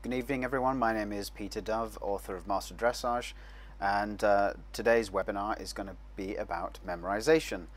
Good evening, everyone. My name is Peter Dove, author of Master Dressage, and today's webinar is going to be about memorization.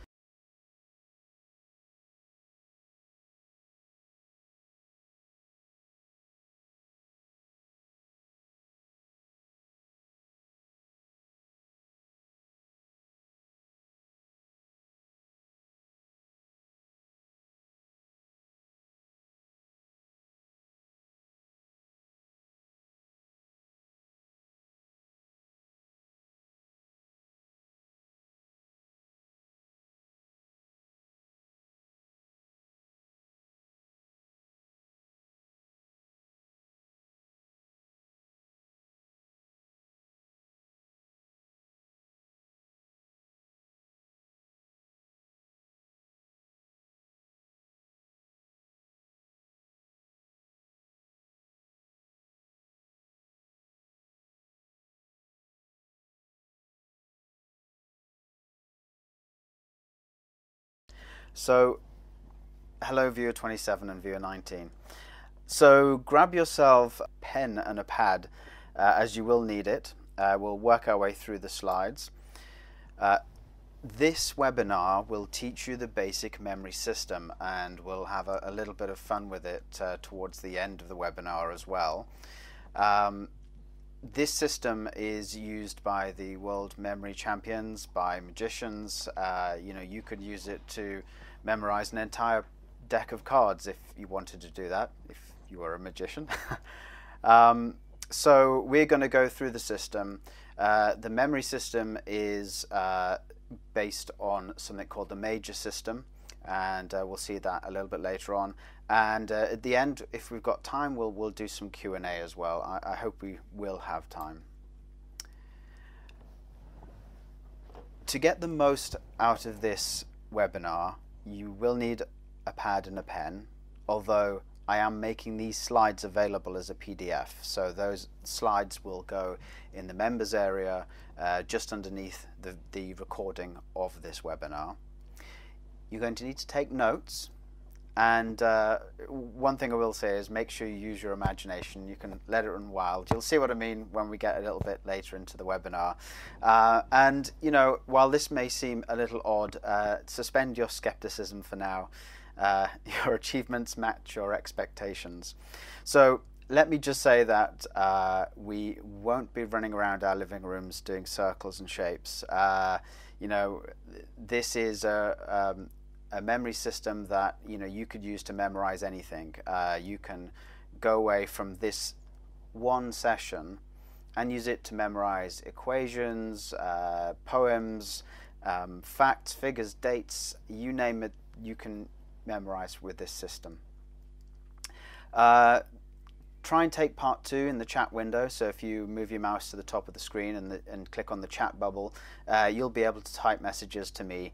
So, hello viewer 27 and viewer 19. So grab yourself a pen and a pad, as you will need it. We'll work our way through the slides. This webinar will teach you the basic memory system, and we'll have a little bit of fun with it towards the end of the webinar as well. This system is used by the world memory champions, by magicians. You could use it to memorize an entire deck of cards if you wanted to do that, if you were a magician. So we're going to go through the system. The memory system is based on something called the major system, and we'll see that a little bit later on. And at the end, if we've got time, we'll do some Q&A as well. I hope we will have time. To get the most out of this webinar, you will need a pad and a pen, although I am making these slides available as a PDF. So those slides will go in the members area just underneath the recording of this webinar. You're going to need to take notes. And one thing I will say is make sure you use your imagination. You can let it run wild. You'll see what I mean when we get a little bit later into the webinar. And, while this may seem a little odd, suspend your skepticism for now. Your achievements match your expectations. So let me just say that we won't be running around our living rooms doing circles and shapes. This is a memory system that you could use to memorize anything. You can go away from this one session and use it to memorize equations, poems, facts, figures, dates, you name it, you can memorize with this system. Try and take part 2 in the chat window. So if you move your mouse to the top of the screen and click on the chat bubble, you'll be able to type messages to me.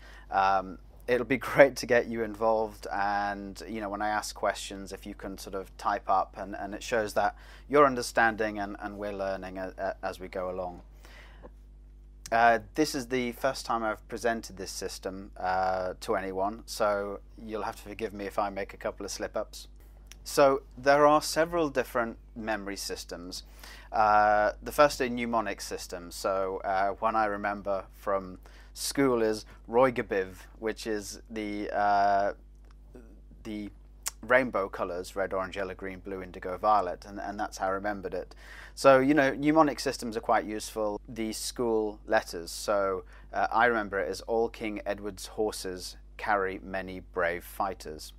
It'll be great to get you involved, and when I ask questions, if you can sort of type up, and it shows that you're understanding and we're learning as we go along. This is the first time I've presented this system to anyone, so you'll have to forgive me if I make a couple of slip-ups. So there are several different memory systems. The first are mnemonic systems. So one I remember from school is Roigabiv, which is the rainbow colors: red, orange, yellow, green, blue, indigo, violet, and that's how I remembered it. So mnemonic systems are quite useful. The school letters, so I remember it as all King Edward's horses carry many brave fighters.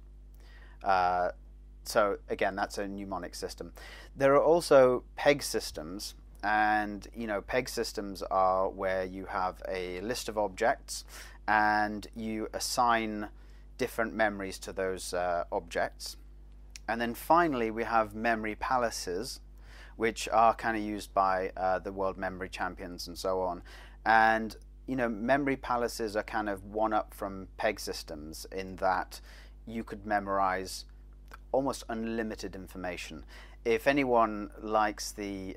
So again, that's a mnemonic system. There are also peg systems, and peg systems are where you have a list of objects and you assign different memories to those objects. And then finally we have memory palaces, which are kind of used by the world memory champions and so on. And memory palaces are kind of one up from peg systems in that you could memorize almost unlimited information. If anyone likes the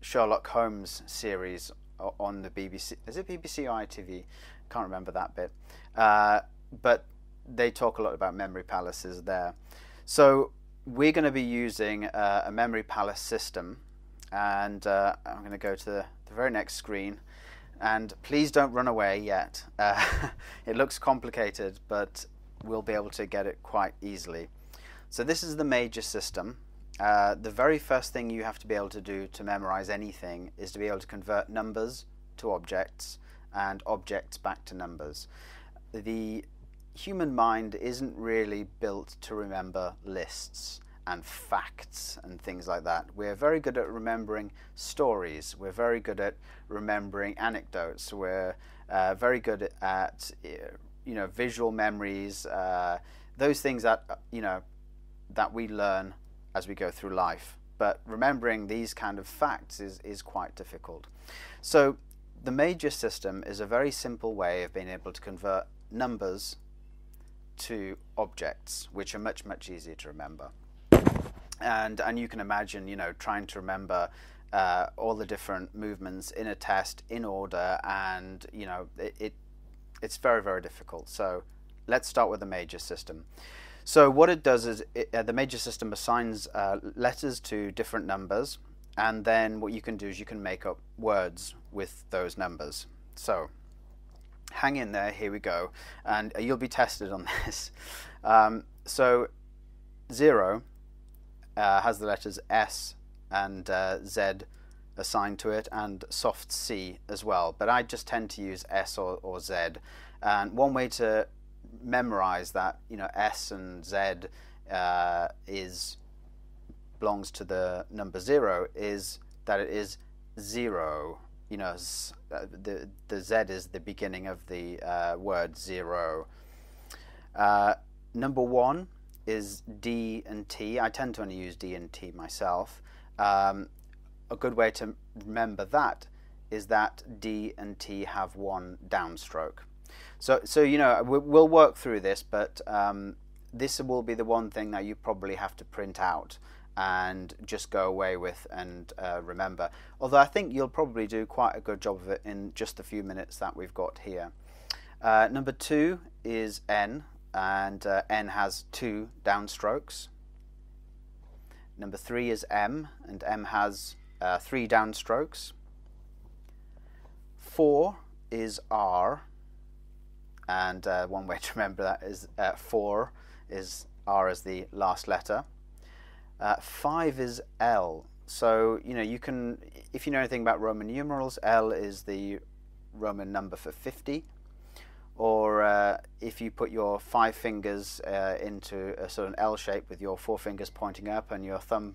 Sherlock Holmes series on the BBC, is it BBC or ITV? Can't remember that bit. But they talk a lot about memory palaces there. So we're going to be using a memory palace system, and I'm going to go to the very next screen, and please don't run away yet. It looks complicated, but we'll be able to get it quite easily. So this is the major system. The very first thing you have to be able to do to memorize anything is to be able to convert numbers to objects and objects back to numbers. The human mind isn't really built to remember lists and facts and things like that. We're very good at remembering stories. We're very good at remembering anecdotes. We're very good at visual memories, those things that that we learn as we go through life. But remembering these kind of facts is quite difficult. So the major system is a very simple way of being able to convert numbers to objects, which are much easier to remember. And you can imagine, trying to remember all the different movements in a test in order, and it's very difficult. So let's start with the major system. So what it does is the major system assigns letters to different numbers, and then what you can do is you can make up words with those numbers. So hang in there, here we go, and you'll be tested on this. So 0 has the letters S and Z assigned to it, and soft C as well, but I just tend to use S or Z. And one way to memorize that S and Z belongs to the number 0 is that it is 0. The Z is the beginning of the word 0. Number 1 is D and T. I tend to only use D and T myself. A good way to remember that is that D and T have one downstroke. So we'll work through this, but this will be the one thing that you probably have to print out and just go away with and remember. Although I think you'll probably do quite a good job of it in just the few minutes that we've got here. Number 2 is N, and N has 2 downstrokes. Number 3 is M, and M has 3 downstrokes. 4 is R, and one way to remember that is 4 is R as the last letter. 5 is L. So you can, if you know anything about Roman numerals, L is the Roman number for 50. Or if you put your 5 fingers into a sort of an L shape with your 4 fingers pointing up and your thumb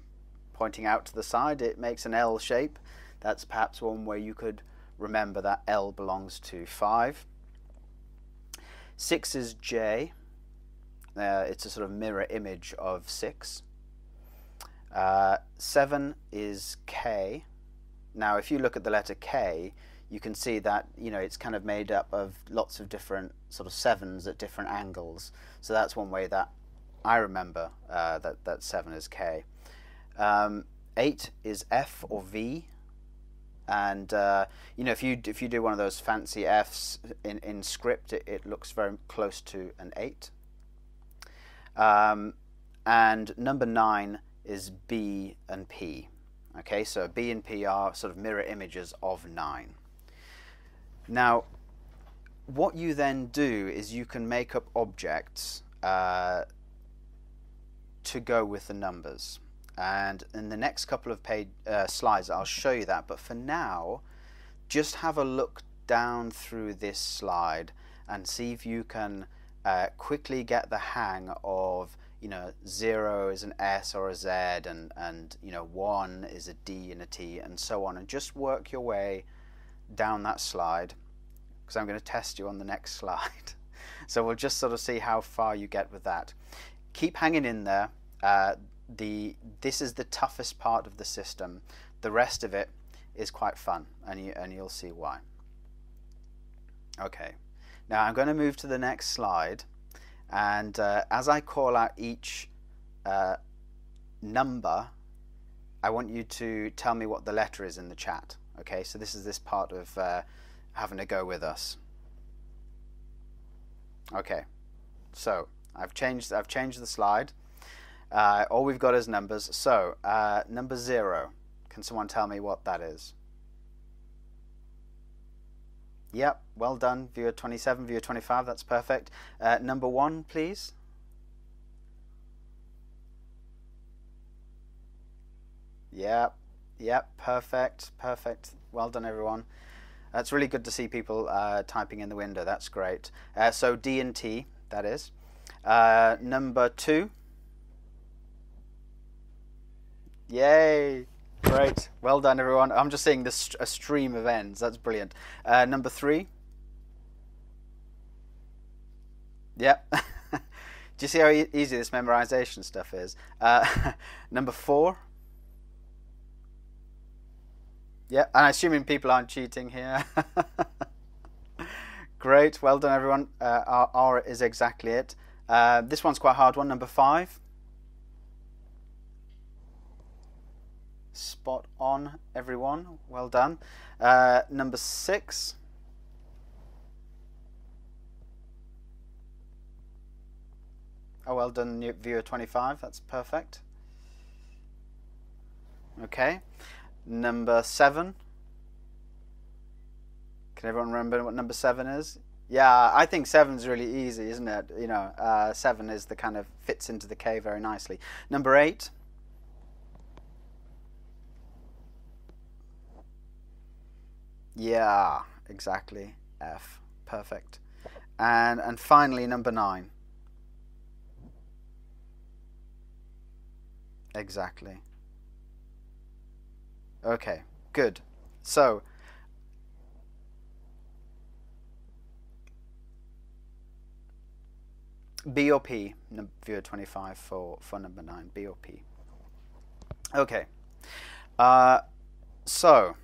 pointing out to the side, it makes an L shape. That's perhaps one way you could remember that L belongs to 5. 6 is J. It's a sort of mirror image of 6. 7 is K. Now if you look at the letter K, you can see that it's kind of made up of lots of different sort of 7s at different angles. So that's one way that I remember that 7 is K. 8 is F or V, and if you do one of those fancy Fs in script, it looks very close to an 8. And number 9 is B and P. Okay, so B and P are sort of mirror images of 9. Now, what you then do is you can make up objects to go with the numbers. And in the next couple of slides, I'll show you that. But for now, just have a look down through this slide and see if you can quickly get the hang of 0 is an S or a Z, and 1 is a D and a T, and so on, and just work your way down that slide, because I'm going to test you on the next slide. So we'll just sort of see how far you get with that. Keep hanging in there. This is the toughest part of the system. The rest of it is quite fun, and you'll see why. Okay, now I'm going to move to the next slide, and as I call out each number, I want you to tell me what the letter is in the chat. Okay, so this is this part of having a go with us. Okay, so I've changed the slide, All we've got is numbers. So number 0, can someone tell me what that is? Yep, well done. Viewer 27, viewer 25, that's perfect. Number 1, please. Yep, yep, perfect, perfect. Well done, everyone. It's really good to see people typing in the window. That's great. So D and T, that is. Number 2. Yay! Great. Well done, everyone. I'm just seeing this a stream of ends. That's brilliant. Number 3. Yep. Do you see how easy this memorization stuff is? Number 4. Yeah, and I'm assuming people aren't cheating here. Great. Well done, everyone. R is exactly it. This one's quite a hard one. Number 5. Spot on, everyone. Well done. Number 6. Oh, well done, viewer 25. That's perfect. Okay. Number 7. Can everyone remember what number 7 is? Yeah, I think 7's really easy, isn't it? You know, 7 is the kind of fits into the K very nicely. Number 8. Yeah, exactly. F. Perfect. And finally, number 9. Exactly. Okay, good. So, B or P, viewer 25 for number 9, B or P. Okay, so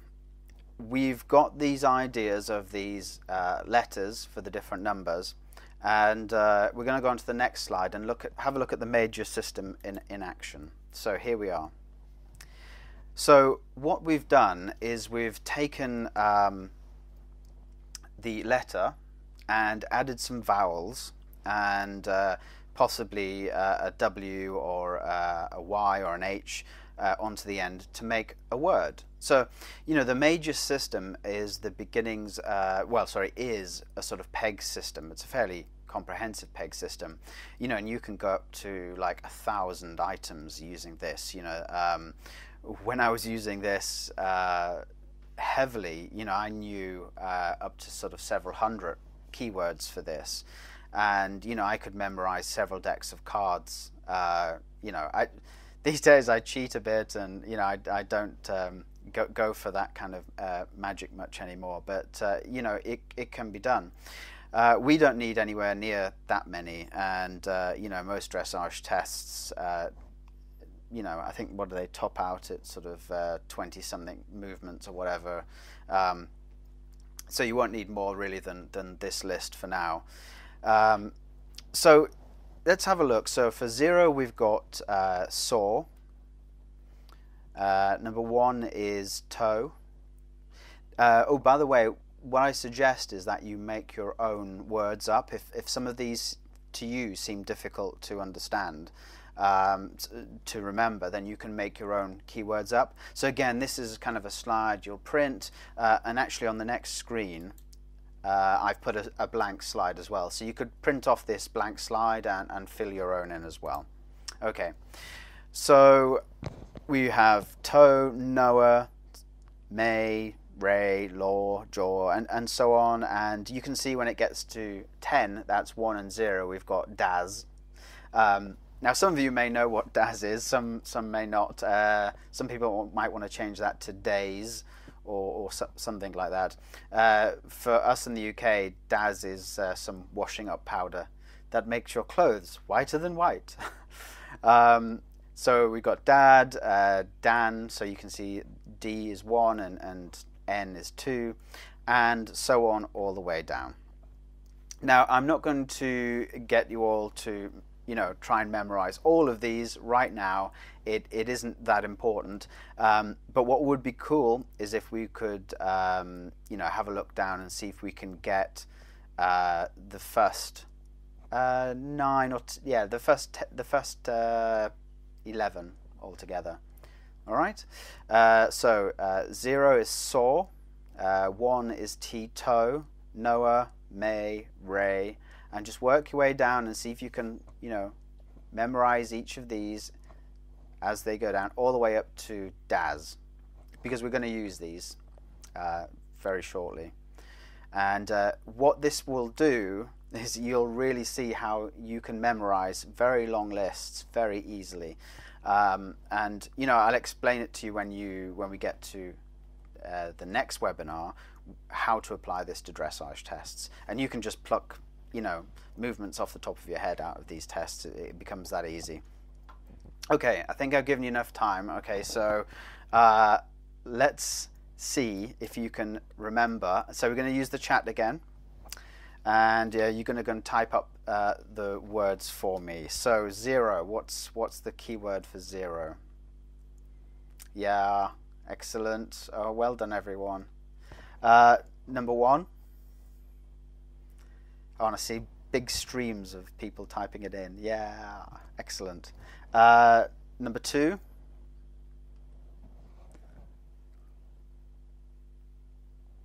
we've got these ideas of these letters for the different numbers, and we're going to go on to the next slide and have a look at the major system in action. So here we are. So what we've done is we've taken the letter and added some vowels and possibly a W or a Y or an H onto the end to make a word. So, you know, the major system is the beginnings, is a sort of peg system. It's a fairly comprehensive peg system, you know, and you can go up to like 1,000 items using this. You know, when I was using this heavily, you know, I knew up to sort of several hundred keywords for this, and you know, I could memorize several decks of cards. You know, these days I cheat a bit, and you know, I don't go for that kind of magic much anymore. But you know, it can be done. We don't need anywhere near that many, and you know, most dressage tests, you know, I think, what do they top out at, sort of 20-something movements or whatever. So you won't need more really than this list for now. So let's have a look. So for 0 we've got saw. Number 1 is toe. Oh, by the way, what I suggest is that you make your own words up. If some of these to you seem difficult to understand, to remember, then you can make your own keywords up. So again, this is kind of a slide you'll print, and actually on the next screen I've put a blank slide as well, so you could print off this blank slide and fill your own in as well. Okay, so we have toe, Noah, May, Ray, Law, Jaw, and so on, and you can see when it gets to 10, that's 1 and 0, we've got Daz. Now some of you may know what Daz is, some may not. Some people might want to change that to days or something like that. For us in the UK, Daz is some washing up powder that makes your clothes whiter than white. So we've got Dad, Dan, so you can see D is 1 and N is 2, and so on all the way down. Now I'm not going to get you all to, you know, try and memorize all of these right now. It isn't that important, but what would be cool is if we could you know, have a look down and see if we can get the first 9 or the first 11 altogether. All right. 0 is saw, 1 is toe, Noah, May, Ray, and just work your way down and see if you can, memorize each of these as they go down all the way up to Daz, because we're going to use these very shortly. And what this will do is you'll really see how you can memorize very long lists very easily. And I'll explain it to you when we get to the next webinar, how to apply this to dressage tests. And you can just pluck movements off the top of your head out of these tests. It becomes that easy. Okay, I think I've given you enough time. Okay, so let's see if you can remember. So we're going to use the chat again, and you're going to go and type up the words for me. So 0, what's the keyword for 0? Yeah, excellent. Oh, well done, everyone. Number 1. I want to see big streams of people typing it in. Yeah, excellent. Number 2.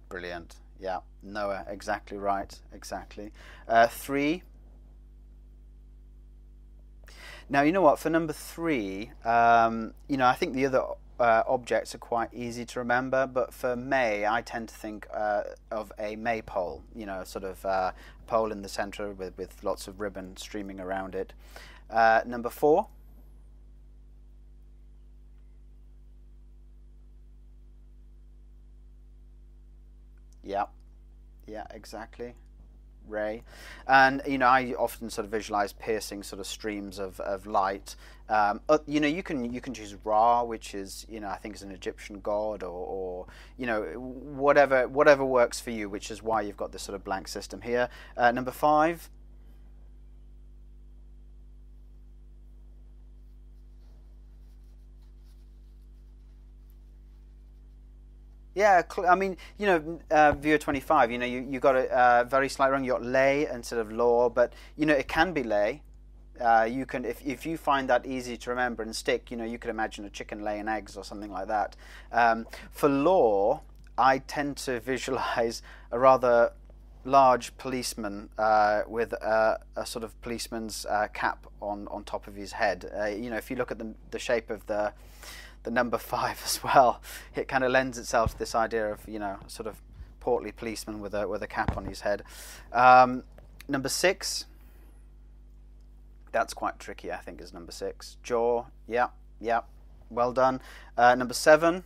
Brilliant. Yeah, Noah, exactly right. Exactly. 3. Now, you know what? For number 3, I think the other objects are quite easy to remember, but for May, I tend to think of a maypole, sort of a pole in the center with lots of ribbon streaming around it. Number 4. Yeah, exactly. Ray. And I often sort of visualize piercing sort of streams of light. You can choose Ra, which is I think is an Egyptian god, or whatever works for you, which is why you've got this sort of blank system here. Number 5. Yeah, I mean, viewer 25, you got a very slight wrong. You got lay instead of law, but it can be lay. You can, if you find that easy to remember and stick, you could imagine a chicken laying eggs or something like that. For law, I tend to visualize a rather large policeman with a sort of policeman's cap on top of his head. If you look at the shape of the number 5 as well, it kind of lends itself to this idea of sort of portly policeman with a cap on his head. Number 6, that's quite tricky, I think, is number 6. Jaw, yeah, well done. Number 7.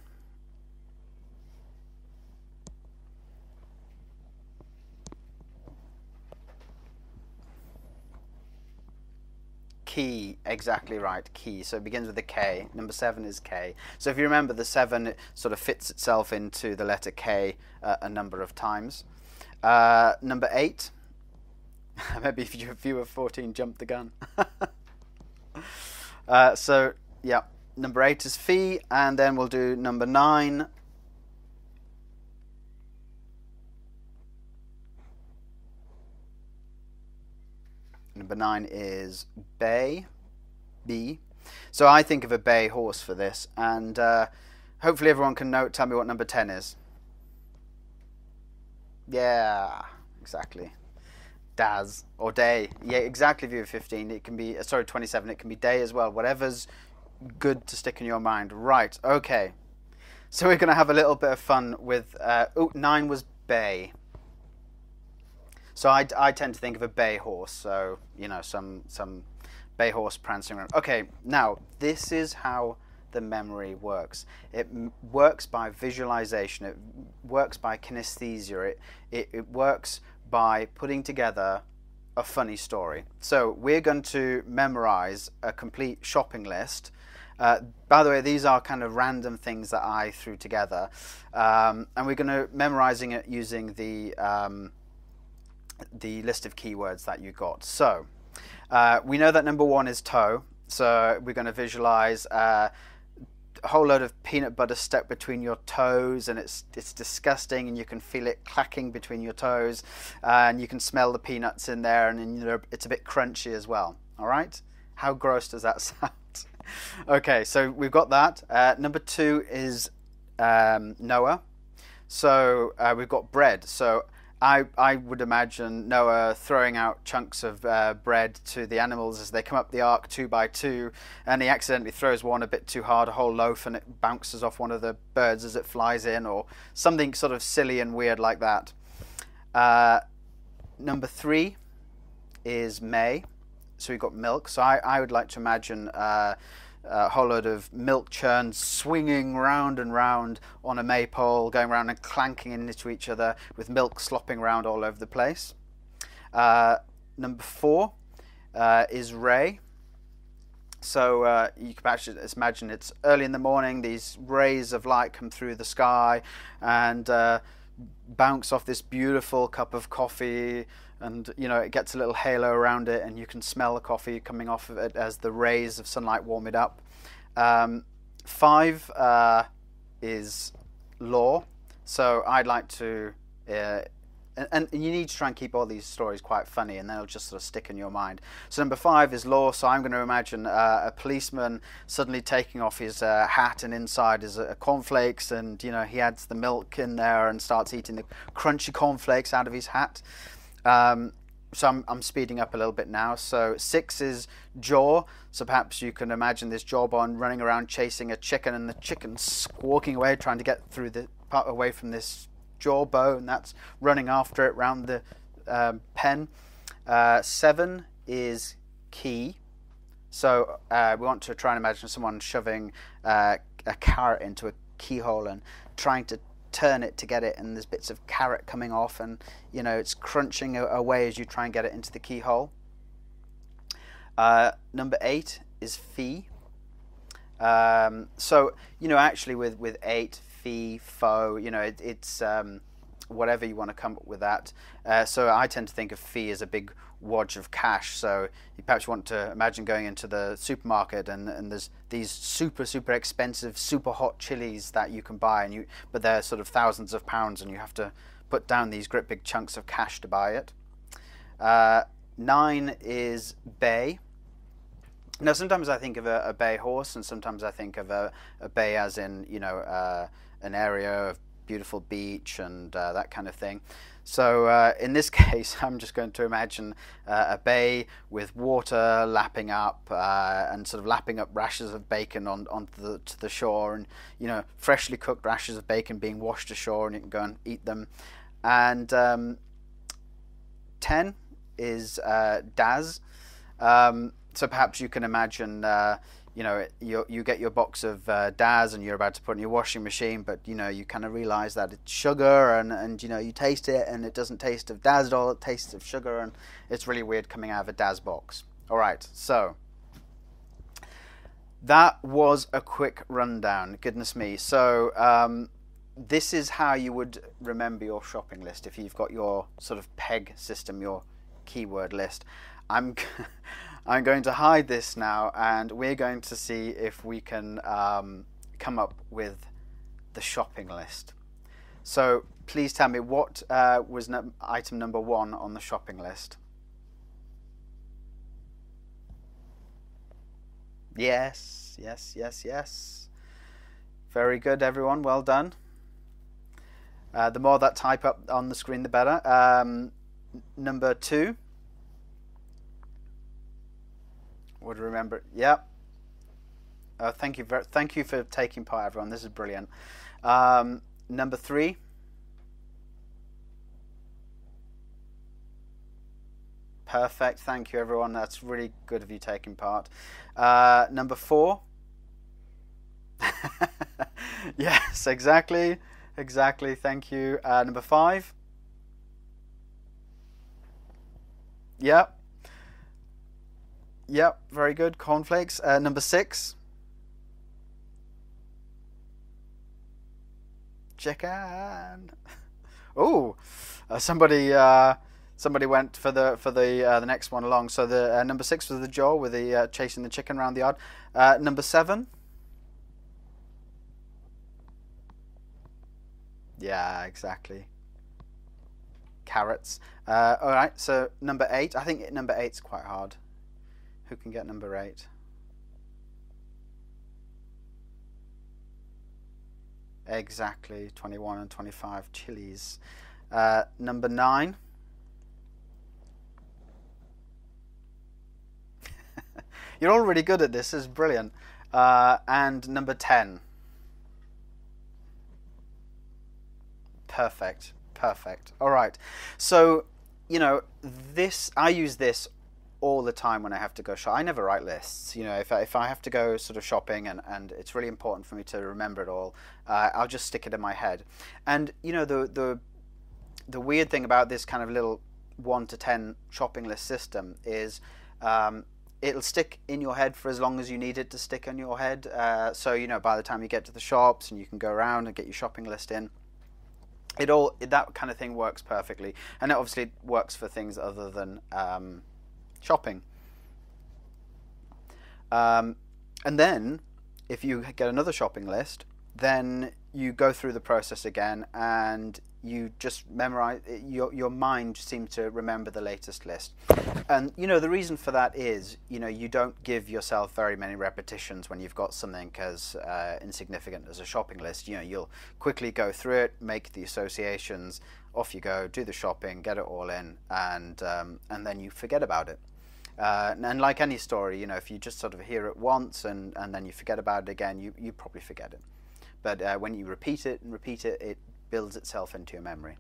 Key, exactly right, key. So it begins with a K. Number 7 is K. So if you remember, the 7 sort of fits itself into the letter K a number of times. Number 8. Maybe if viewer 14 jumped the gun. So yeah, number 8 is Phi, and then we'll do number 9. Number 9 is bay, B. So I think of a bay horse for this, and hopefully everyone can tell me what number 10 is. Yeah, exactly. Daz or day. Yeah, exactly. Viewer 15. It can be 27. It can be day as well. Whatever's good to stick in your mind. Right. Okay. So we're going to have a little bit of fun with. 9 was bay. So I tend to think of a bay horse, so some bay horse prancing around. Okay, now this is how the memory works. It works by visualization. It works by kinesthesia. It works by putting together a funny story. So we're going to memorize a complete shopping list. By the way, these are kind of random things that I threw together, and we're going to memorizing it using the list of keywords that you got. So we know that number 1 is toe, so we're going to visualize a whole load of peanut butter stuck between your toes, and it's disgusting, and you can feel it clacking between your toes, and you can smell the peanuts in there, and it's a bit crunchy as well. All right, how gross does that sound? Okay, so we've got that. Number 2 is Noah. So we've got bread. So I would imagine Noah throwing out chunks of bread to the animals as they come up the ark 2 by 2, and he accidentally throws one a bit too hard, a whole loaf, and it bounces off one of the birds as it flies in, or something sort of silly and weird like that. Number 3 is May. So we've got milk. So I would like to imagine a whole load of milk churns swinging round and round on a maypole, going around and clanking into each other with milk slopping around all over the place. Number 4 is Ray. So you can actually imagine it's early in the morning, these rays of light come through the sky and bounce off this beautiful cup of coffee, and it gets a little halo around it, and you can smell the coffee coming off of it as the rays of sunlight warm it up. 5 is Law. So I'd like to and you need to try and keep all these stories quite funny, and they'll just sort of stick in your mind. So number 5 is Law. So I'm going to imagine a policeman suddenly taking off his hat, and inside is a cornflakes, and he adds the milk in there and starts eating the crunchy cornflakes out of his hat. So I'm speeding up a little bit now. So 6 is Jaw. So perhaps you can imagine this jawbone running around chasing a chicken, and the chicken squawking away, trying to get through the part away from this jawbone that's running after it round the pen. 7 is Key. So we want to try and imagine someone shoving a carrot into a keyhole and trying to turn it to get it, and there's bits of carrot coming off, and it's crunching away as you try and get it into the keyhole. Number 8 is Fee. So actually with 8, Fee, Foe, it's whatever you want to come up with that. So I tend to think of Fee as a big wodge of cash. So you perhaps want to imagine going into the supermarket, and there's these super expensive, super hot chilies that you can buy, but they're sort of thousands of pounds, and you have to put down these great big chunks of cash to buy it. 9 is Bay. Now sometimes I think of a bay horse, and sometimes I think of a bay as in an area of beautiful beach and that kind of thing. So in this case, I'm just going to imagine a bay with water lapping up and sort of lapping up rashers of bacon onto the shore, and freshly cooked rashers of bacon being washed ashore, and you can go and eat them. And 10 is Daz. So perhaps you can imagine you get your box of Daz, and you're about to put it in your washing machine, but you kind of realize that it's sugar, and you taste it, and it doesn't taste of Daz at all, it tastes of sugar, and it's really weird coming out of a Daz box. Alright, so that was a quick rundown, goodness me. So this is how you would remember your shopping list if you've got your sort of PEG system, your keyword list. I'm going to hide this now, and we're going to see if we can come up with the shopping list. So please tell me, what was item number 1 on the shopping list? Yes. Very good, everyone. Well done. The more that type up on the screen, the better. Number 2. Would remember. Yep. Thank you for taking part, everyone. This is brilliant. Number 3. Perfect. Thank you, everyone. That's really good of you taking part. Number 4. Yes, exactly. Thank you. Number 5. Yep. Very good. Cornflakes. Number 6. Chicken. Oh, somebody went for the next one along. So the number 6 was the jaw with the chasing the chicken around the yard. Number 7. Yeah, exactly. Carrots. All right. So number 8. I think number 8's quite hard. Who can get number 8? Exactly, 21 and 25 chilies. Number 9. You're all really good at this. This is brilliant. And number 10. Perfect. Perfect. All right. So, you know, I use this all the time when I have to go shop. I never write lists. You know, if I have to go sort of shopping and it's really important for me to remember it all, I'll just stick it in my head. And you know, the weird thing about this kind of little 1 to 10 shopping list system is it'll stick in your head for as long as you need it to stick in your head. So you know, by the time you get to the shops and you can go around and get your shopping list in, that kind of thing works perfectly. And it obviously works for things other than shopping. And then if you get another shopping list, then you go through the process again and you just memorize. Your mind seems to remember the latest list. And you know, the reason for that is, you know, you don't give yourself very many repetitions when you've got something as insignificant as a shopping list. You know, you'll quickly go through it, make the associations, off you go, do the shopping, get it all in, and then you forget about it. And like any story, you know, if you just sort of hear it once and then you forget about it again, you probably forget it. But when you repeat it and repeat it, it builds itself into your memory.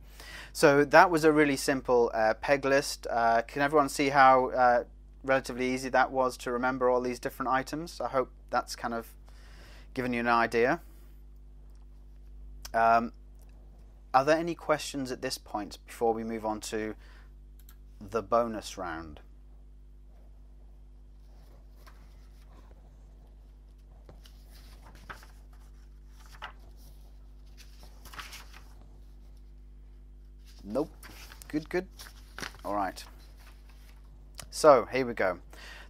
So that was a really simple peg list. Can everyone see how relatively easy that was to remember all these different items? I hope that's kind of given you an idea. Are there any questions at this point before we move on to the bonus round? Nope. Good, good. All right. So here we go.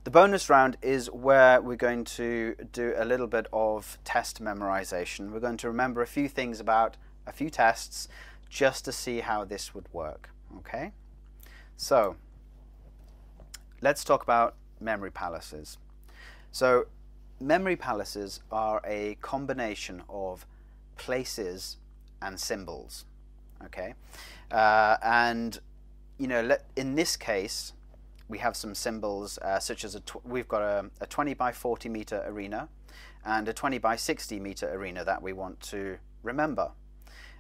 The bonus round is where we're going to do a little bit of test memorization. We're going to remember a few things about a few tests just to see how this would work. Okay? So let's talk about memory palaces. So memory palaces are a combination of places and symbols. Okay, and you know, in this case, we have some symbols such as we've got a 20 by 40 meter arena and a 20 by 60 meter arena that we want to remember.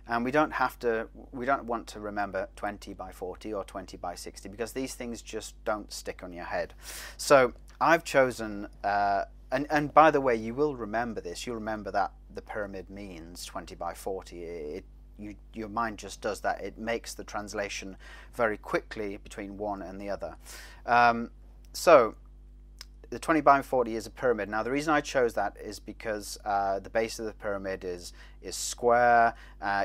And we don't want to remember 20 by 40 or 20 by 60 because these things just don't stick on your head. So I've chosen, and by the way, you will remember this. You'll remember that the pyramid means 20 by 40. Your mind just does that. It makes the translation very quickly between one and the other. So the 20 by 40 is a pyramid. Now the reason I chose that is because the base of the pyramid is square.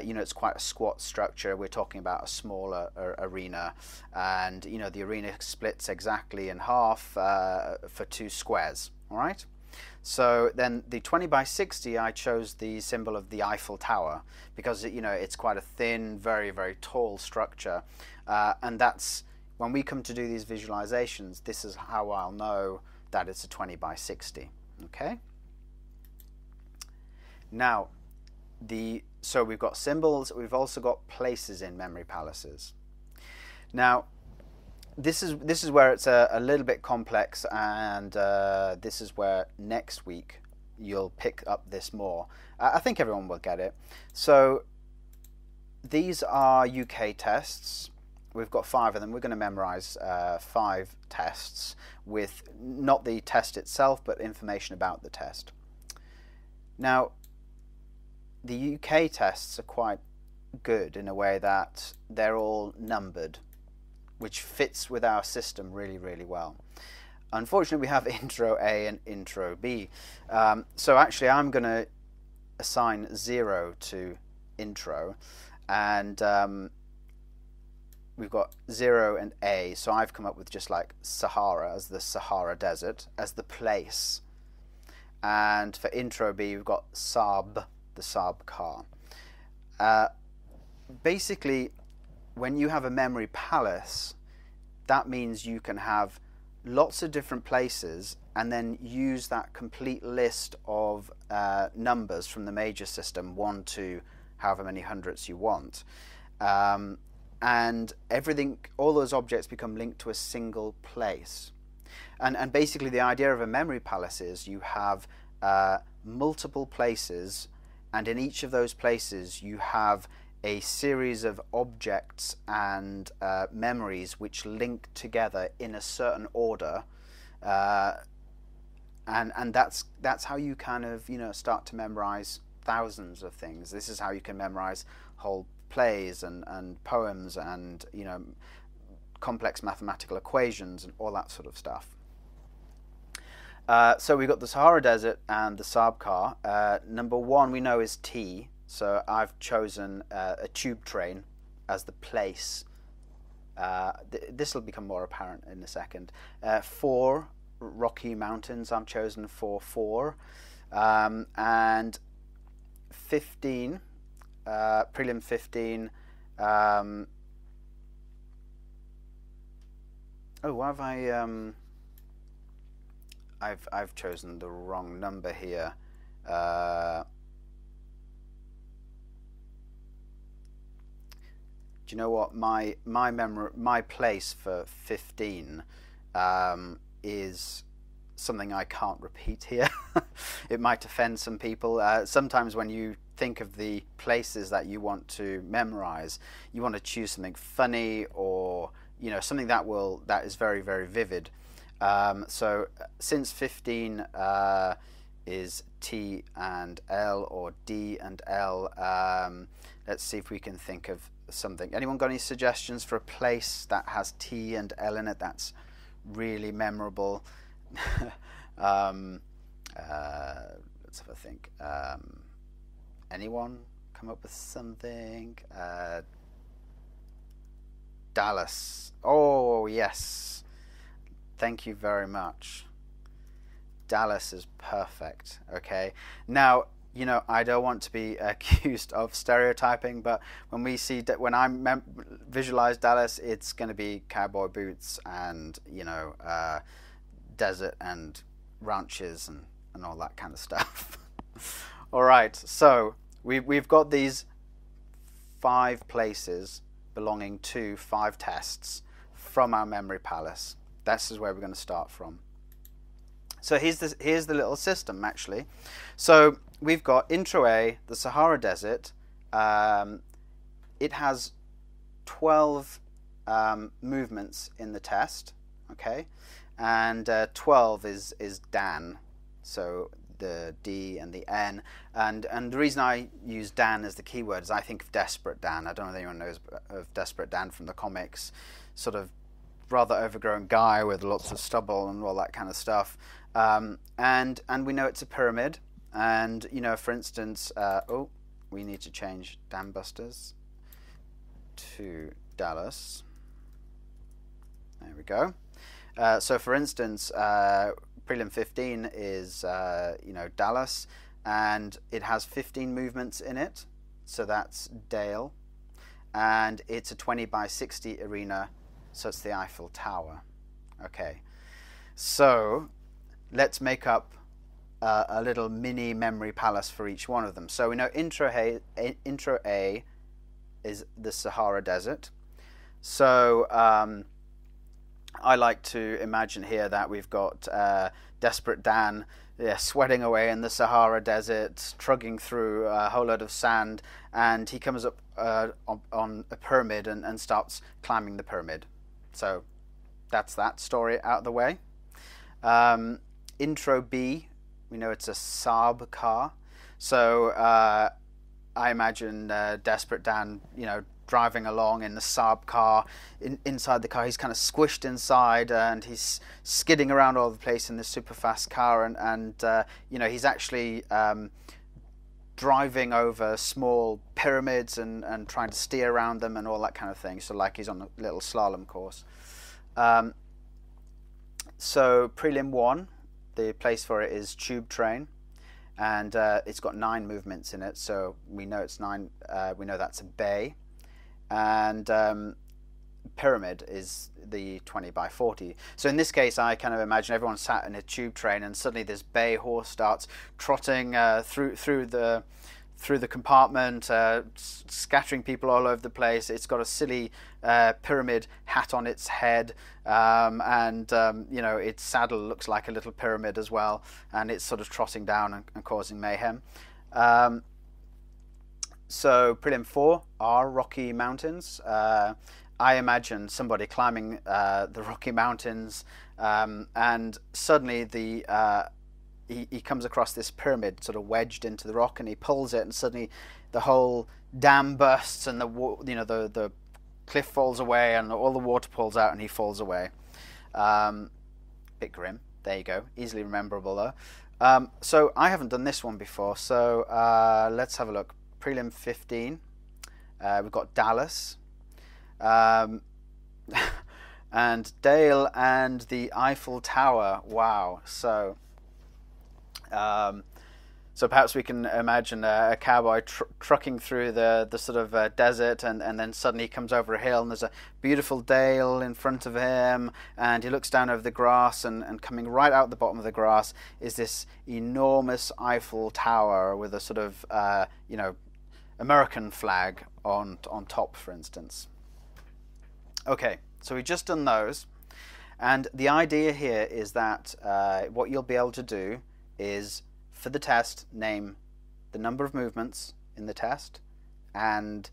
You know, it's quite a squat structure. We're talking about a smaller arena, and you know, the arena splits exactly in half for 2 squares. All right. So then the 20 by 60, I chose the symbol of the Eiffel Tower because, you know, it's quite a thin, very, very tall structure. And that's, when we come to do these visualizations, this is how I'll know that it's a 20 by 60. Okay? Now, so we've got symbols, we've also got places in memory palaces. Now, this is where it's a little bit complex, and this is where next week you'll pick up this more. I think everyone will get it. So these are UK tests. We've got 5 of them. We're going to memorize 5 tests with not the test itself, but information about the test. Now, the UK tests are quite good in a way that they're all numbered, which fits with our system really, really well. Unfortunately, we have Intro A and Intro B. So actually, I'm going to assign 0 to Intro, and we've got 0 and A. So I've come up with just like Sahara as the Sahara Desert as the place. And for Intro B, we've got Saab, the Saab car. Basically, when you have a memory palace, that means you can have lots of different places and then use that complete list of numbers from the major system, 1 to however many hundredths you want. And everything, all those objects become linked to a single place. And basically the idea of a memory palace is you have multiple places, and in each of those places you have a series of objects and memories which link together in a certain order, and that's how you kind of, you know, start to memorize thousands of things. This is how you can memorize whole plays and poems and, you know, complex mathematical equations and all that sort of stuff. So we've got the Sahara Desert and the Saab car. Number one we know is T, so I've chosen a tube train as the place. This will become more apparent in a second. 4 Rocky Mountains I'm chosen for 4, and 15, prelim 15. Oh, why have I've chosen the wrong number here. Do you know what, my place for 15 is something I can't repeat here. It might offend some people. Sometimes when you think of the places that you want to memorize, you want to choose something funny, or, you know, something that is very, very vivid. So since 15 is T and L, or D and L, let's see if we can think of something. Anyone got any suggestions for a place that has T and L in it that's really memorable? Let's have a think. Anyone come up with something? Dallas. Oh yes, thank you very much. Dallas is perfect. Okay, now, you know, I don't want to be accused of stereotyping, but when we see when I visualize Dallas, it's going to be cowboy boots and, you know, desert and ranches and all that kind of stuff. All right, so we've got these 5 places belonging to 5 tests from our memory palace. This is where we're going to start from. So here's the little system, actually. So we've got Intro A, the Sahara Desert. It has 12 movements in the test, okay, and 12 is Dan, so the D and the N, and the reason I use Dan as the keyword is I think of Desperate Dan. I don't know if anyone knows of Desperate Dan from the comics, sort of rather overgrown guy with lots of stubble and all that kind of stuff. And we know it's a pyramid, and, you know, for instance, oh, we need to change Dan Busters to Dallas. There we go. So for instance, prelim 15 is, you know, Dallas, and it has 15 movements in it, so that's Dale, and it's a 20 by 60 arena, so it's the Eiffel Tower. Okay, so let's make up a little mini memory palace for each one of them. So we know Intro A is the Sahara Desert. So I like to imagine here that we've got Desperate Dan, sweating away in the Sahara Desert, trudging through a whole load of sand, and he comes up on a pyramid and starts climbing the pyramid. So that's that story out of the way. Intro B, we know it's a Saab car. So I imagine Desperate Dan, you know, driving along in the Saab car. Inside the car, he's kind of squished inside, and he's skidding around all the place in this super fast car, and you know, he's actually driving over small pyramids and trying to steer around them and all that kind of thing. So like he's on a little slalom course. So prelim 1, the place for it is Tube Train, and it's got 9 movements in it, so we know it's 9. We know that's a bay. And pyramid is the 20 by 40. So in this case, I kind of imagine everyone sat in a tube train, and suddenly this bay horse starts trotting through the compartment, scattering people all over the place. It's got a silly pyramid hat on its head, and you know, its saddle looks like a little pyramid as well, and it's sort of trotting down and causing mayhem. So prelim 4 are Rocky Mountains. I imagine somebody climbing the Rocky Mountains, and suddenly he comes across this pyramid sort of wedged into the rock, and he pulls it, and suddenly the whole dam bursts, and the cliff falls away, and all the water pulls out, and he falls away. Bit grim. There you go. Easily rememberable though. So I haven't done this one before, so let's have a look. Prelim 15. We've got Dallas. And Dale and the Eiffel Tower. Wow. So perhaps we can imagine a cowboy trucking through the sort of desert, and then suddenly he comes over a hill, and there's a beautiful dale in front of him, and he looks down over the grass, and coming right out the bottom of the grass is this enormous Eiffel Tower with a sort of American flag on top, for instance. Okay, so we've just done those, and the idea here is that what you'll be able to do is, for the test, name the number of movements in the test and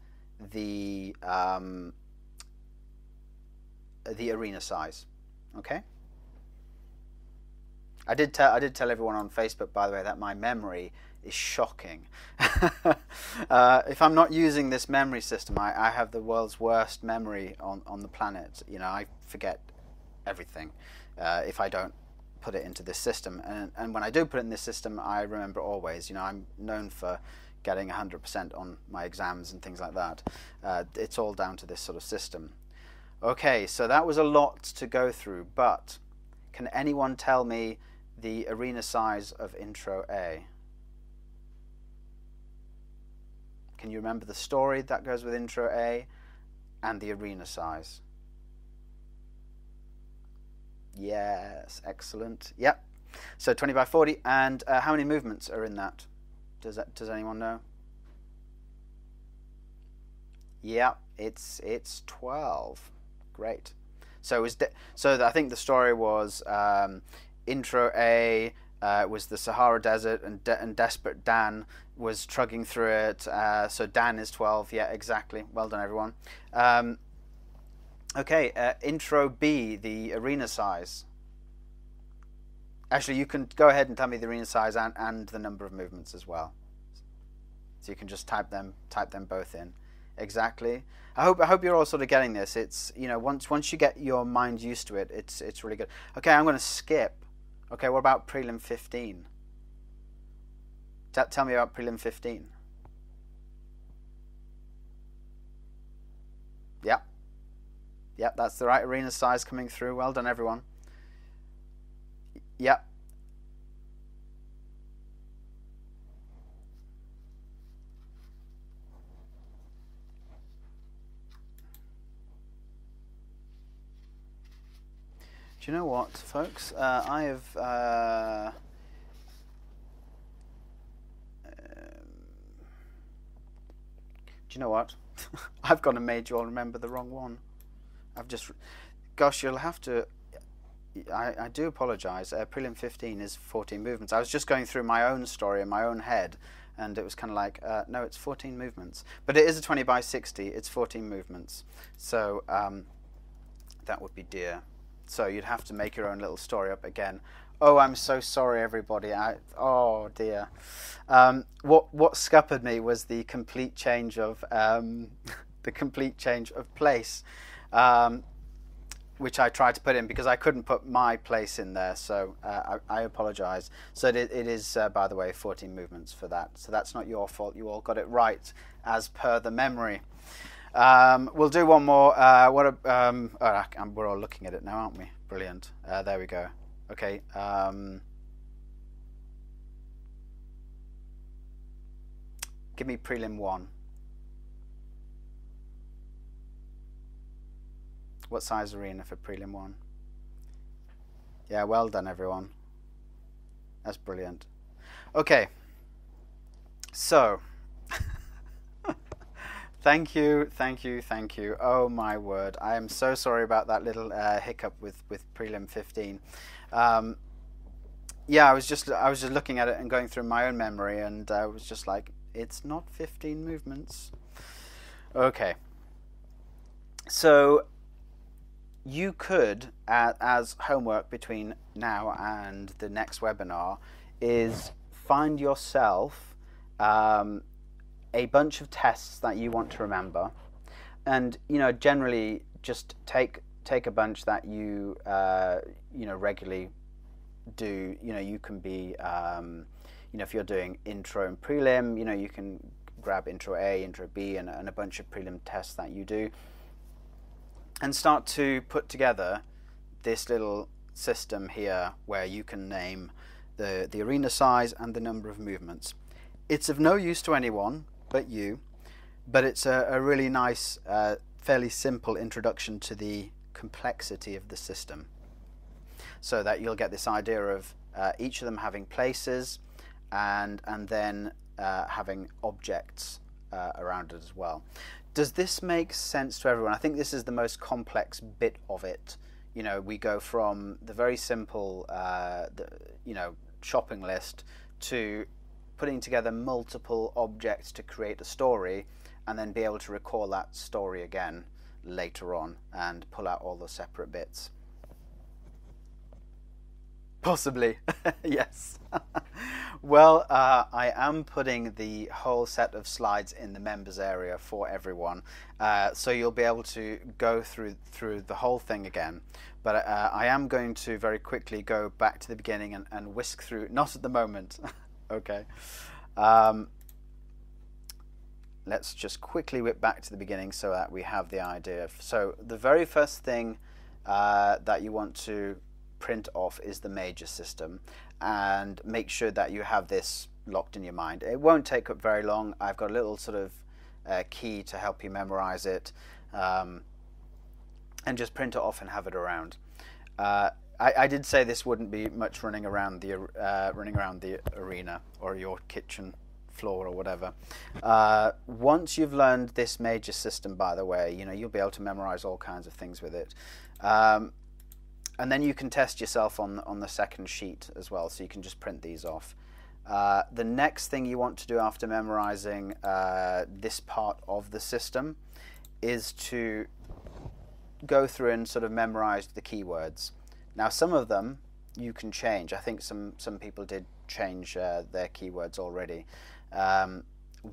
the arena size. Okay. I did tell everyone on Facebook, by the way, that my memory is shocking. If I'm not using this memory system, I have the world's worst memory on the planet. You know, I forget everything if I don't put it into this system, and when I do put it in this system, I remember always. You know, I'm known for getting 100% on my exams and things like that. It's all down to this sort of system. Okay, so that was a lot to go through, but can anyone tell me the arena size of Intro A? Can you remember the story that goes with Intro A and the arena size? Yes, excellent. Yep. So 20 by 40, and how many movements are in that? Does anyone know? Yeah, it's 12. Great. So I think the story was Intro A was the Sahara Desert, and Desperate Dan was trudging through it. So Dan is 12. Yeah, exactly. Well done, everyone. Okay, Intro B, the arena size. Actually, you can go ahead and tell me the arena size and the number of movements as well. So you can just type them both in. Exactly. I hope you're all sort of getting this. It's, you know, once you get your mind used to it, it's really good. Okay, I'm going to skip. Okay, what about Prelim 15? Tell me about Prelim 15. Yeah. Yep, that's the right arena size coming through. Well done, everyone. Yep. Do you know what, folks? I have... do you know what? I've gone and made you all remember the wrong one. I've just... Gosh, you'll have to... I do apologise. Prelim 15 is 14 movements. I was just going through my own story in my own head, and it was kind of like, no, it's 14 movements. But it is a 20 by 60. It's 14 movements. So that would be dear. So you'd have to make your own little story up again. Oh, I'm so sorry, everybody. Oh dear. What scuppered me was the complete change of place, which I tried to put in because I couldn't put my place in there. So I apologise. So it is, by the way, 14 movements for that. So that's not your fault. You all got it right as per the memory. We'll do one more. We're all looking at it now, aren't we? Brilliant. There we go. Okay. Give me Prelim 1. What size arena for Prelim 1? Yeah, well done, everyone. That's brilliant. Okay, so thank you. Oh my word, I am so sorry about that little hiccup with Prelim 15. Yeah, I was just looking at it and going through my own memory, and I was just like, it's not 15 movements. Okay, so you could, as homework between now and the next webinar, is find yourself a bunch of tests that you want to remember, and generally just take a bunch that you regularly do. You can be if you're doing intro and prelim, you can grab intro A, intro B, and a bunch of prelim tests that you do, and start to put together this little system here where you can name the arena size and the number of movements. It's of no use to anyone but you, but it's a really nice, fairly simple introduction to the complexity of the system, so that you'll get this idea of each of them having places and then having objects around it as well. Does this make sense to everyone? I think this is the most complex bit of it. We go from the very simple shopping list to putting together multiple objects to create a story, and then be able to recall that story again later on and pull out all the separate bits. Possibly, yes. Well, I am putting the whole set of slides in the members area for everyone, so you'll be able to go through the whole thing again. But I am going to very quickly go back to the beginning and whisk through, not at the moment, okay. Let's just quickly whip back to the beginning so that we have the idea. So the very first thing that you want to print off is the major system, and make sure that you have this locked in your mind. It won't take up very long. I've got a little sort of key to help you memorize it, and just print it off and have it around. I did say this wouldn't be much running around the arena or your kitchen floor or whatever. Once you've learned this major system, by the way, you'll be able to memorize all kinds of things with it. And then you can test yourself on the second sheet as well, so you can just print these off. The next thing you want to do after memorizing this part of the system is to go through and sort of memorize the keywords. Now, some of them you can change. I think some people did change their keywords already.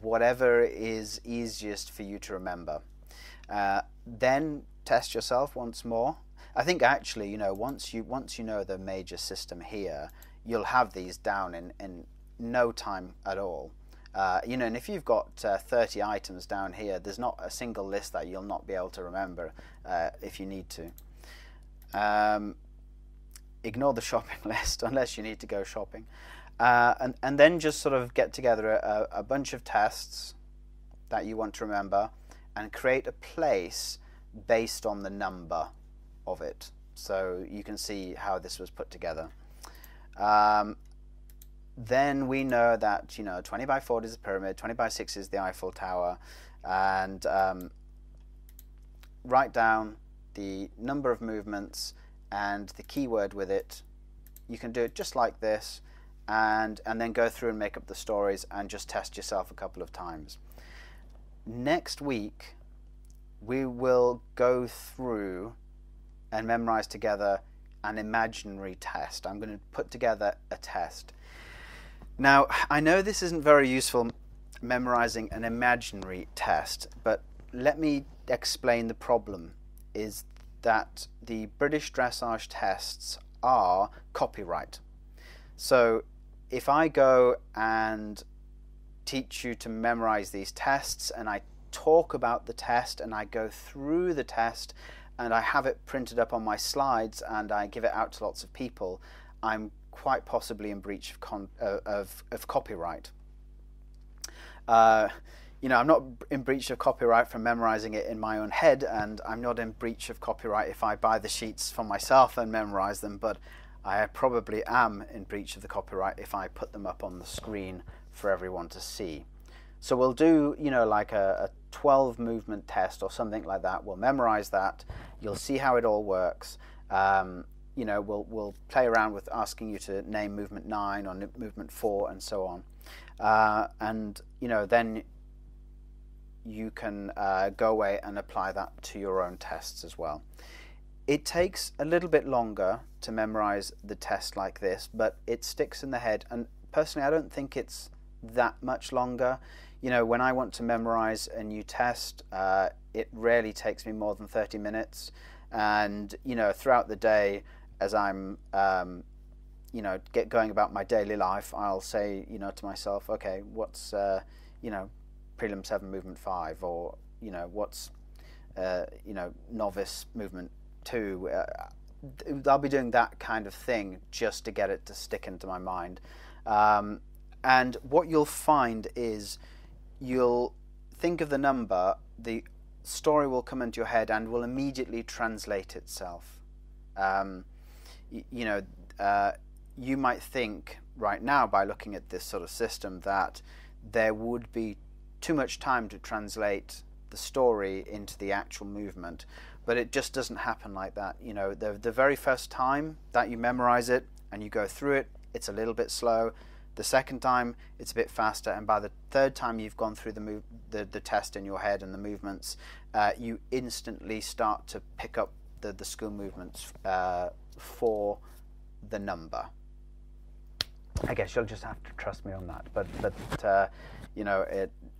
Whatever is easiest for you to remember. Then test yourself once more. I think actually, once you know the major system here, you'll have these down in no time at all. And if you've got 30 items down here, there's not a single list that you'll not be able to remember if you need to. Ignore the shopping list unless you need to go shopping. And then just sort of get together a bunch of tests that you want to remember and create a place based on the number of it, so you can see how this was put together. Then we know that 20 by 40 is a pyramid, 20 by 6 is the Eiffel Tower, and write down the number of movements and the keyword with it. You can do it just like this, and then go through and make up the stories and just test yourself a couple of times. Next week we will go through and memorize together an imaginary test. I'm going to put together a test. Now, I know this isn't very useful, memorizing an imaginary test, but let me explain the problem. Is that the British dressage tests are copyright. So if I go and teach you to memorize these tests, and I talk about the test, and I go through the test, and I have it printed up on my slides, and I give it out to lots of people, I'm quite possibly in breach of copyright. I'm not in breach of copyright for memorizing it in my own head, and I'm not in breach of copyright if I buy the sheets for myself and memorize them, but I probably am in breach of the copyright if I put them up on the screen for everyone to see. So we'll do, like a 12 movement test or something like that. We'll memorize that. You'll see how it all works. We'll play around with asking you to name movement 9 or movement 4 and so on. Then you can go away and apply that to your own tests as well. It takes a little bit longer to memorize the test like this, but it sticks in the head. And personally, I don't think it's that much longer. When I want to memorize a new test, it rarely takes me more than 30 minutes. And, throughout the day, as I'm, going about my daily life, I'll say, to myself, okay, what's, prelim 7 movement 5, or, what's, novice movement 2. I'll be doing that kind of thing just to get it to stick into my mind. And what you'll find is you'll think of the number, the story will come into your head and will immediately translate itself. You might think right now, by looking at this sort of system, that there would be too much time to translate the story into the actual movement, but it just doesn't happen like that. The very first time that you memorize it and you go through it, it's a little bit slow. The second time, it's a bit faster, and by the third time you've gone through the test in your head and the movements, you instantly start to pick up the school movements for the number. I guess you'll just have to trust me on that. But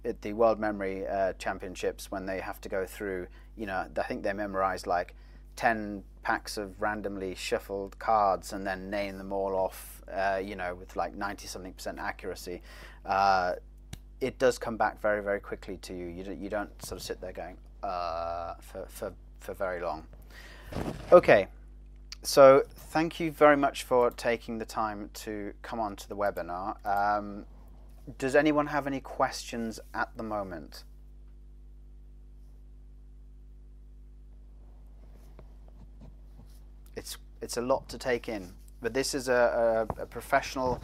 at the World Memory Championships, when they have to go through, I think they memorize like 10 packs of randomly shuffled cards and then name them all off, with like 90-something% accuracy. It does come back very, very quickly to you. You don't sort of sit there going for very long. Okay, so thank you very much for taking the time to come on to the webinar. Does anyone have any questions at the moment? It's a lot to take in, but this is a professional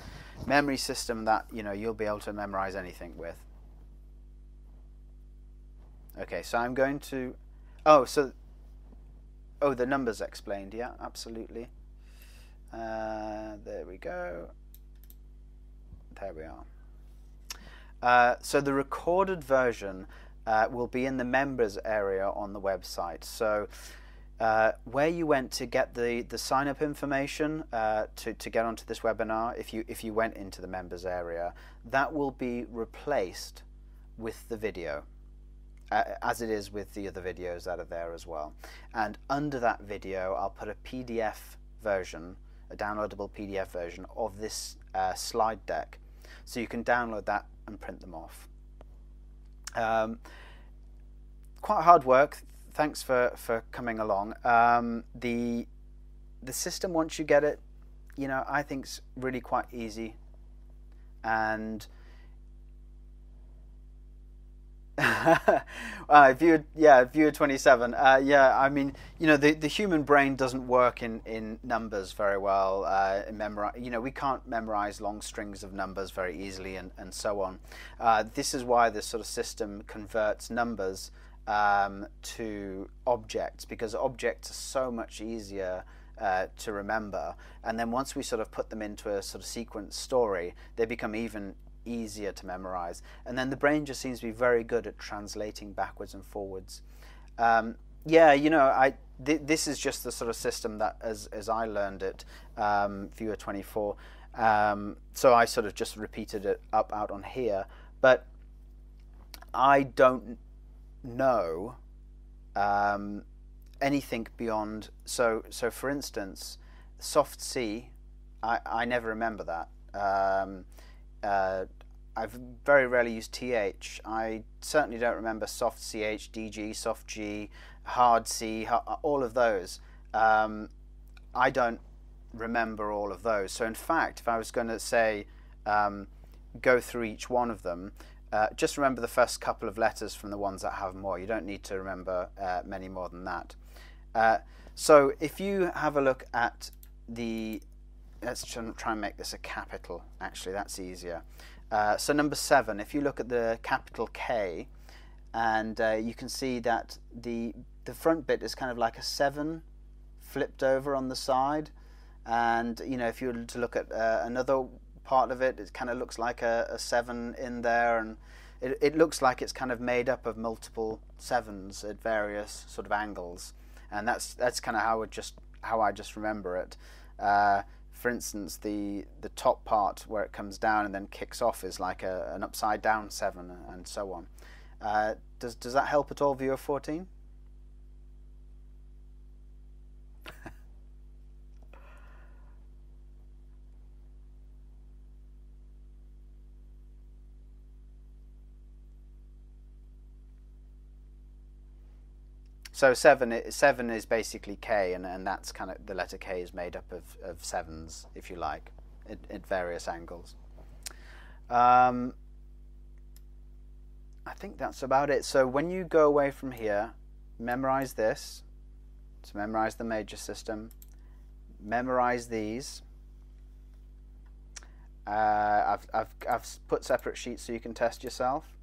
memory system that you'll be able to memorize anything with. Okay, so I'm going to the numbers explained. Yeah, absolutely. There we go. There we are. So the recorded version will be in the members area on the website. So where you went to get the sign-up information to get onto this webinar, if you went into the members area, that will be replaced with the video, as it is with the other videos that are there as well. And under that video, I'll put a PDF version, a downloadable PDF version of this slide deck, so you can download that and print them off. Quite hard work. Thanks for coming along. The system, once you get it, I think it's really quite easy. And viewer 27. I mean, the human brain doesn't work in numbers very well. We can't memorize long strings of numbers very easily, and so on. This is why this sort of system converts numbers to objects, because objects are so much easier to remember, and then once we sort of put them into a sort of sequence story, they become even easier to memorize, and then the brain just seems to be very good at translating backwards and forwards. This is just the sort of system that as I learned it, viewer 24, so I sort of just repeated it out on here, but I don't know anything beyond. So for instance, soft C, I never remember that. I've very rarely used TH. I certainly don't remember soft CH, DG, soft G, hard C, all of those. I don't remember all of those. So in fact, if I was going to say go through each one of them, Just remember the first couple of letters from the ones that have more. You don't need to remember many more than that. So if you have a look at the, let's try and make this a capital. Actually, that's easier. So number 7, if you look at the capital K, and you can see that the front bit is kind of like a 7 flipped over on the side, and if you were to look at another part of it, it kind of looks like a 7 in there, and it looks like it's kind of made up of multiple 7s at various sort of angles, and that's kind of how I just remember it. For instance, the top part where it comes down and then kicks off is like an upside down 7, and so on. Does that help at all, viewer 14? So 7 is basically K, and that's kind of, the letter K is made up of 7s, if you like, at various angles. I think that's about it. So when you go away from here, memorize this. So memorize the major system. Memorize these. I've put separate sheets so you can test yourself,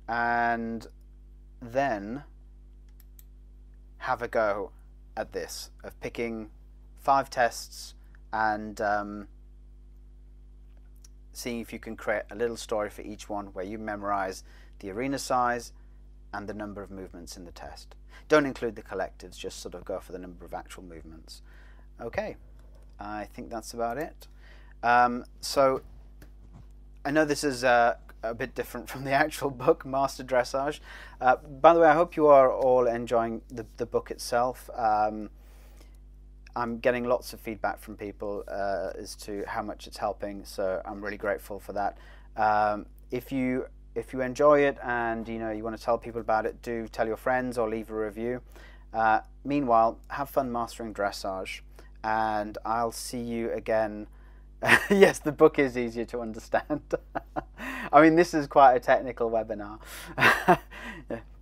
and then have a go at this of picking 5 tests and seeing if you can create a little story for each one where you memorize the arena size and the number of movements in the test. Don't include the collectives, just sort of go for the number of actual movements. Okay, I think that's about it. So I know this is a bit different from the actual book, Master Dressage. By the way, I hope you are all enjoying the book itself. I'm getting lots of feedback from people as to how much it's helping, so I'm really grateful for that. If you enjoy it and you want to tell people about it, do tell your friends or leave a review. Meanwhile, have fun mastering dressage, and I'll see you again. Yes, the book is easier to understand. I mean, this is quite a technical webinar.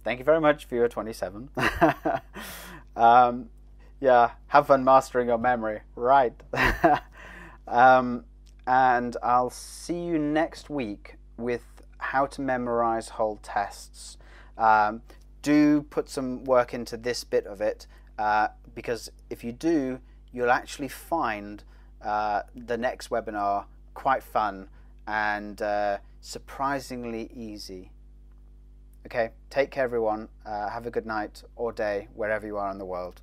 Thank you very much, viewer 27. Yeah, have fun mastering your memory. Right. And I'll see you next week with how to memorize whole tests. Do put some work into this bit of it, because if you do, you'll actually find the next webinar quite fun and surprisingly easy. Okay, take care everyone. Have a good night or day wherever you are in the world.